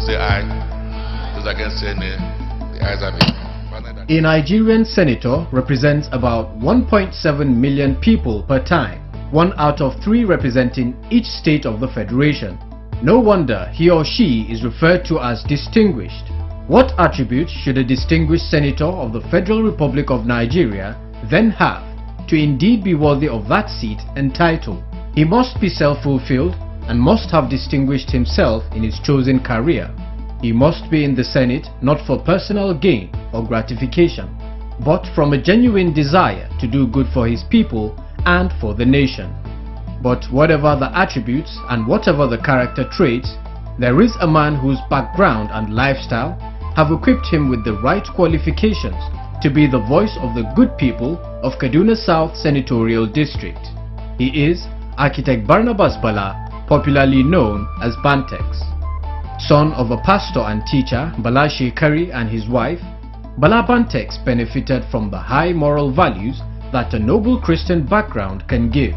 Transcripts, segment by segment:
say aye. Those against say nay. The ayes have it. A Nigerian senator represents about 1.7 million people per time, 1 out of 3 representing each state of the federation. No wonder he or she is referred to as distinguished. What attributes should a distinguished senator of the Federal Republic of Nigeria then have to indeed be worthy of that seat and title? He must be self-fulfilled and must have distinguished himself in his chosen career. He must be in the Senate not for personal gain or gratification, but from a genuine desire to do good for his people and for the nation. But whatever the attributes and whatever the character traits, there is a man whose background and lifestyle have equipped him with the right qualifications to be the voice of the good people of Kaduna South Senatorial District. He is Architect Barnabas Bala, popularly known as Bantex. Son of a pastor and teacher, Bala Shekari, and his wife, Bala Bantex benefited from the high moral values that a noble Christian background can give.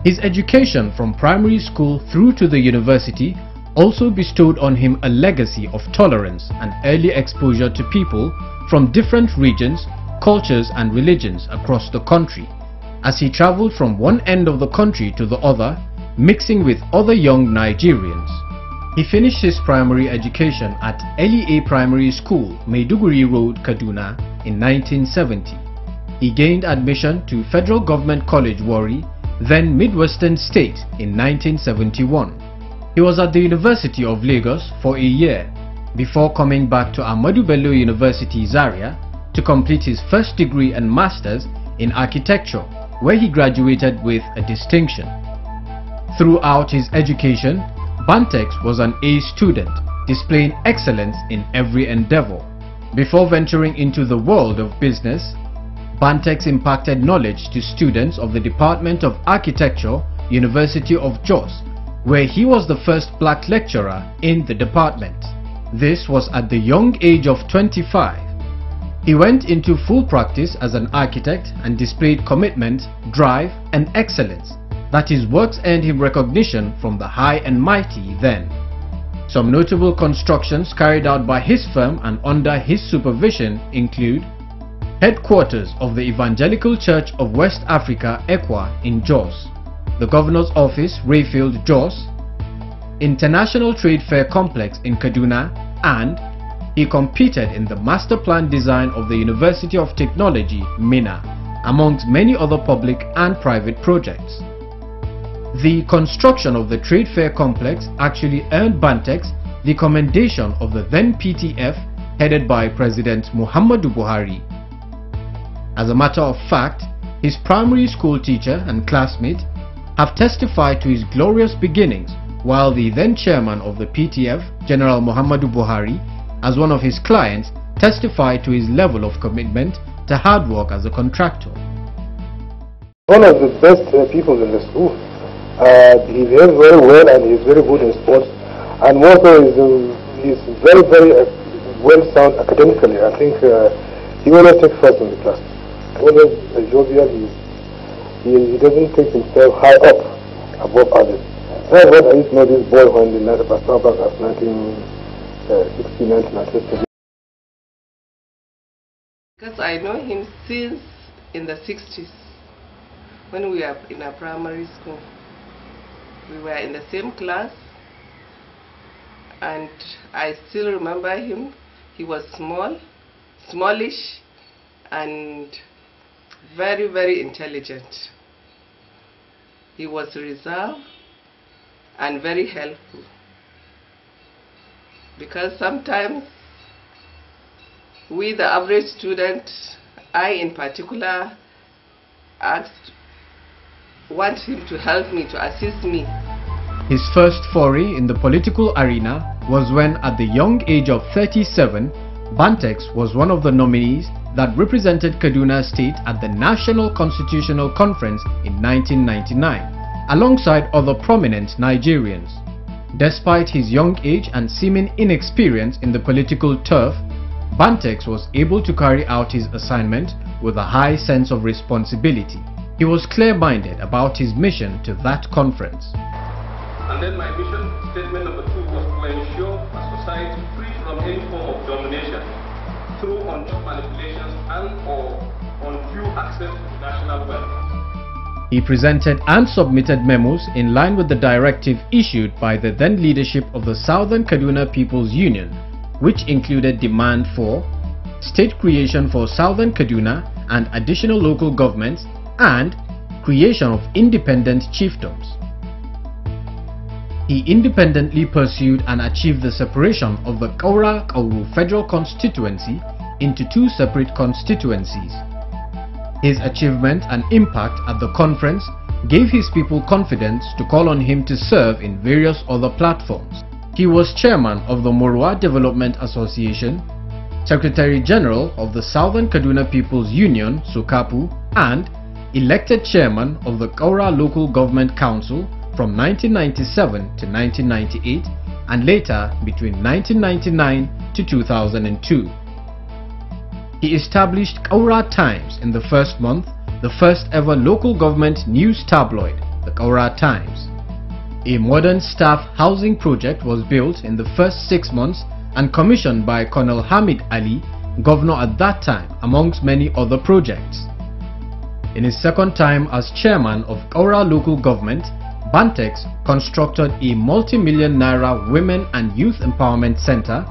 His education from primary school through to the university also bestowed on him a legacy of tolerance and early exposure to people from different regions, cultures and religions across the country, as he traveled from one end of the country to the other, mixing with other young Nigerians. He finished his primary education at LEA Primary School, Maiduguri Road, Kaduna in 1970. He gained admission to Federal Government College Warri, then Midwestern State in 1971. He was at the University of Lagos for a year before coming back to Ahmadu Bello University Zaria to complete his first degree and master's in architecture, where he graduated with a distinction. Throughout his education, Bantex was an A student, displaying excellence in every endeavor. Before venturing into the world of business, Bantex imparted knowledge to students of the Department of Architecture, University of Jos, where he was the first black lecturer in the department. This was at the young age of 25. He went into full practice as an architect and displayed commitment, drive, and excellence that his works earned him recognition from the high and mighty then. Some notable constructions carried out by his firm and under his supervision include headquarters of the Evangelical Church of West Africa, ECWA, in Jos, the Governor's Office, Rayfield, Jos, International Trade Fair Complex in Kaduna, and he competed in the master plan design of the University of Technology, Minna, amongst many other public and private projects. The construction of the Trade Fair Complex actually earned Bantex the commendation of the then PTF headed by President Muhammadu Buhari. As a matter of fact, his primary school teacher and classmate have testified to his glorious beginnings, while the then chairman of the PTF, General Muhammadu Buhari, as one of his clients, testified to his level of commitment to hard work as a contractor. One of the best people in the school. He behaves very well and he's very good in sports, and also he's very well sound academically. I think he always takes first in the class. Always jovial. He doesn't take himself high up above others. That's what I used to know this boy when the Pastor back as 1960, 1990. Because I know him since in the 60s when we were in a primary school. We were in the same class and I still remember him. He was smallish and very intelligent. He was reserved and very helpful, because sometimes we, the average student, I in particular, want him to help me, to assist me. His first foray in the political arena was when, at the young age of 37, Bantex was one of the nominees that represented Kaduna State at the National Constitutional Conference in 1999, alongside other prominent Nigerians. Despite his young age and seeming inexperience in the political turf, Bantex was able to carry out his assignment with a high sense of responsibility. He was clear-minded about his mission to that conference. And then my mission statement number 2 was to ensure a society free from any form of domination through undue manipulations and/or undue access to national wealth. He presented and submitted memos in line with the directive issued by the then leadership of the Southern Kaduna People's Union, which included demand for state creation for Southern Kaduna and additional local governments and creation of independent chiefdoms. He independently pursued and achieved the separation of the Kaura-Kauru Federal Constituency into two separate constituencies. His achievement and impact at the conference gave his people confidence to call on him to serve in various other platforms. He was chairman of the Morwa Development Association, Secretary General of the Southern Kaduna People's Union, Sukapu, and elected chairman of the Kaura Local Government Council from 1997 to 1998 and later between 1999 to 2002. He established Kaura Times in the first month, the first ever local government news tabloid, the Kaura Times. A modern staff housing project was built in the first 6 months and commissioned by Colonel Hamid Ali, governor at that time, amongst many other projects. In his second time as chairman of Kaura Local Government, Bantex constructed a multi-million naira women and youth empowerment center,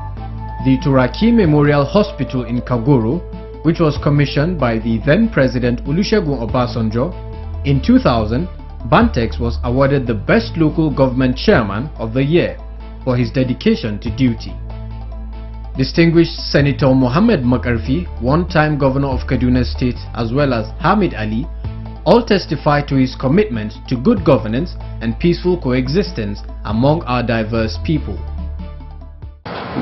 the Turaki Memorial Hospital in Kaguru, which was commissioned by the then President Olusegun Obasanjo. In 2000, Bantex was awarded the Best Local Government Chairman of the Year for his dedication to duty. Distinguished Senator Mohammed Makarfi, one-time Governor of Kaduna State, as well as Hamid Ali, all testify to his commitment to good governance and peaceful coexistence among our diverse people.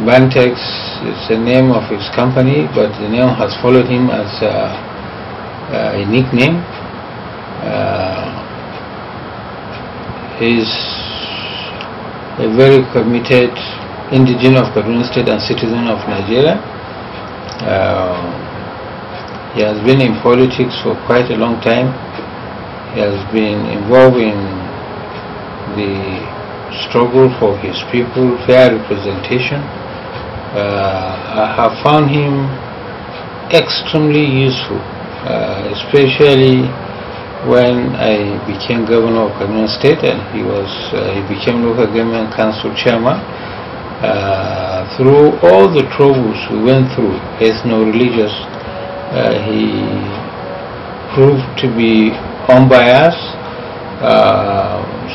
Bantex is the name of his company, but the name has followed him as a nickname. He's a very committed indigenous of Kaduna State and citizen of Nigeria. He has been in politics for quite a long time. He has been involved in the struggle for his people, fair representation. I have found him extremely useful, especially when I became governor of Kaduna State and he became local government council chairman. Through all the troubles we went through, ethno-religious, he proved to be unbiased,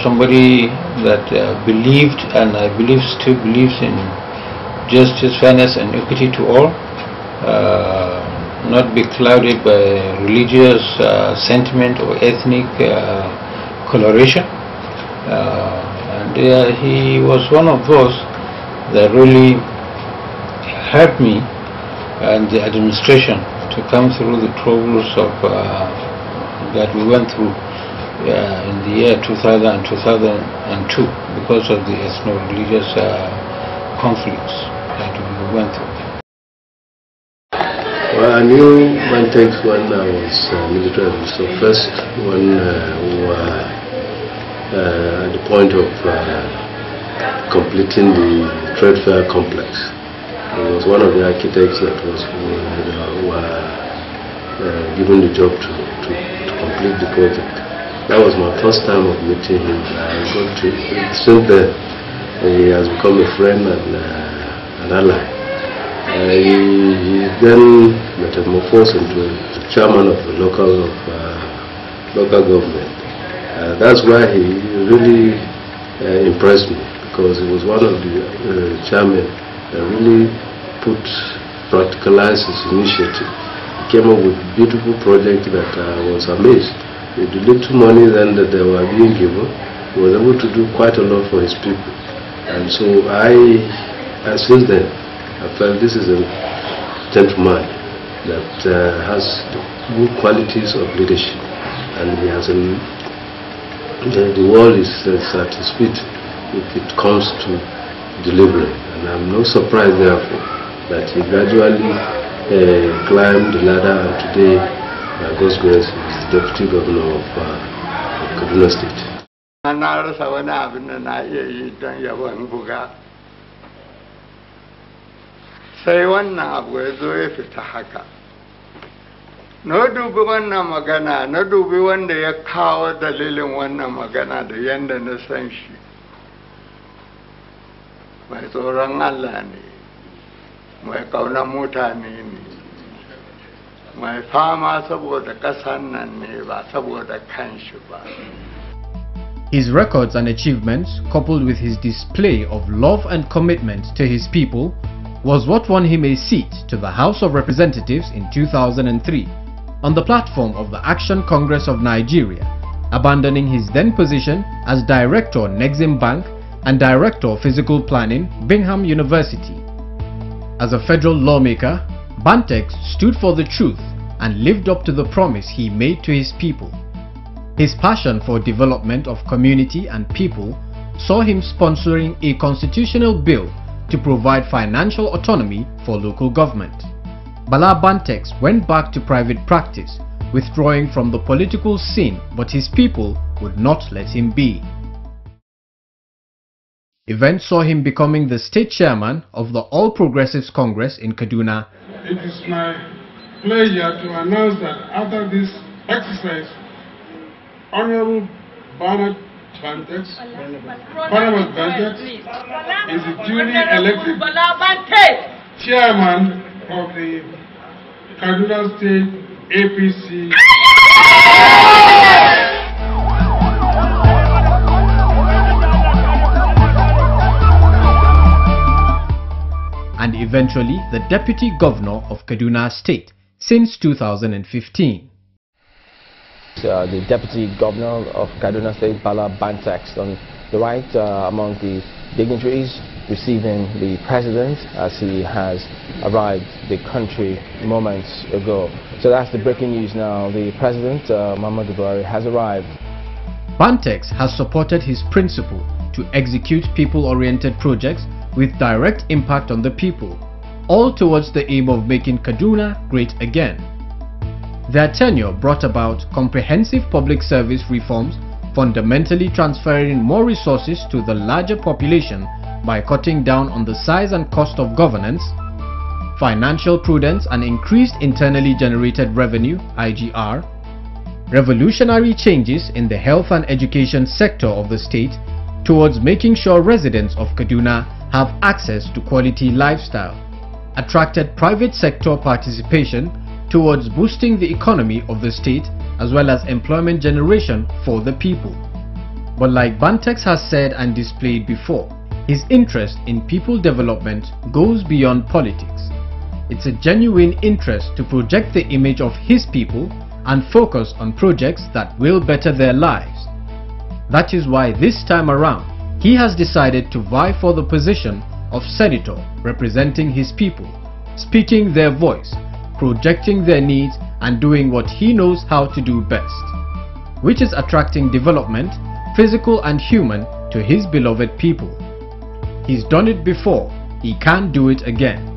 somebody that believed, and I believe still believes, in justice, fairness and equity to all, not be clouded by religious sentiment or ethnic coloration. And he was one of those that really helped me and the administration to come through the troubles of that we went through in the year 2000 and 2002 because of the ethno-religious conflicts that we went through. Well, I knew Bantex when I was military officer. First, when we were at the point of completing the trade fair complex. He was one of the architects that were given the job to complete the project. That was my first time of meeting him. I got to, since then, he has become a friend and an ally. He then metamorphosed into the chairman of the local government. That's why he really impressed me, because he was one of the chairmen that really practicalized his initiative. He came up with beautiful projects that I was amazed. With the little money then that they were being given, he was able to do quite a lot for his people. And so since then, I felt this is a gentleman that has good qualities of leadership, and he has the world is at his feet if it comes to delivering. And I'm not surprised, therefore, that he gradually climbed the ladder, and today, by God's grace, he is the Deputy Governor of Kaduna State. sai wannan abu ya zo ya fita haka. Na dubi wannan magana, na dubi wanda ya kawo dalilin wannan magana da yanda na san shi. Mai tsoron Allah ne, mai ƙaunar mutane ne, mai fama saboda ƙasan nan ne ba saboda kanshi ba. His records and achievements, coupled with his display of love and commitment to his people, was what won him a seat to the House of Representatives in 2003 on the platform of the Action Congress of Nigeria, abandoning his then position as Director Nexim Bank and Director of Physical Planning, Bingham University. As a federal lawmaker, Bantex stood for the truth and lived up to the promise he made to his people. His passion for development of community and people saw him sponsoring a constitutional bill to provide financial autonomy for local government. Bala Bantex went back to private practice, withdrawing from the political scene, but his people would not let him be. Events saw him becoming the state chairman of the All Progressives Congress in Kaduna. It is my pleasure to announce that after this exercise, Honorable Bala Bantex is duly elected chairman of the Kaduna State APC. And eventually the Deputy Governor of Kaduna State since 2015. The Deputy Governor of Kaduna State, Bala Bantex, on the right among the dignitaries receiving the President as he has arrived the country moments ago. So that's the breaking news now. The President, Muhammadu Buhari, has arrived. Bantex has supported his principle to execute people-oriented projects with direct impact on the people, all towards the aim of making Kaduna great again. Their tenure brought about comprehensive public service reforms, fundamentally transferring more resources to the larger population by cutting down on the size and cost of governance, financial prudence and increased internally generated revenue (IGR), revolutionary changes in the health and education sector of the state towards making sure residents of Kaduna have access to quality lifestyle, attracted private sector participation towards boosting the economy of the state as well as employment generation for the people. But like Bantex has said and displayed before, his interest in people development goes beyond politics. It's a genuine interest to project the image of his people and focus on projects that will better their lives. That is why this time around, he has decided to vie for the position of senator representing his people, speaking their voice, projecting their needs and doing what he knows how to do best, which is attracting development, physical and human, to his beloved people. He's done it before, he can't do it again.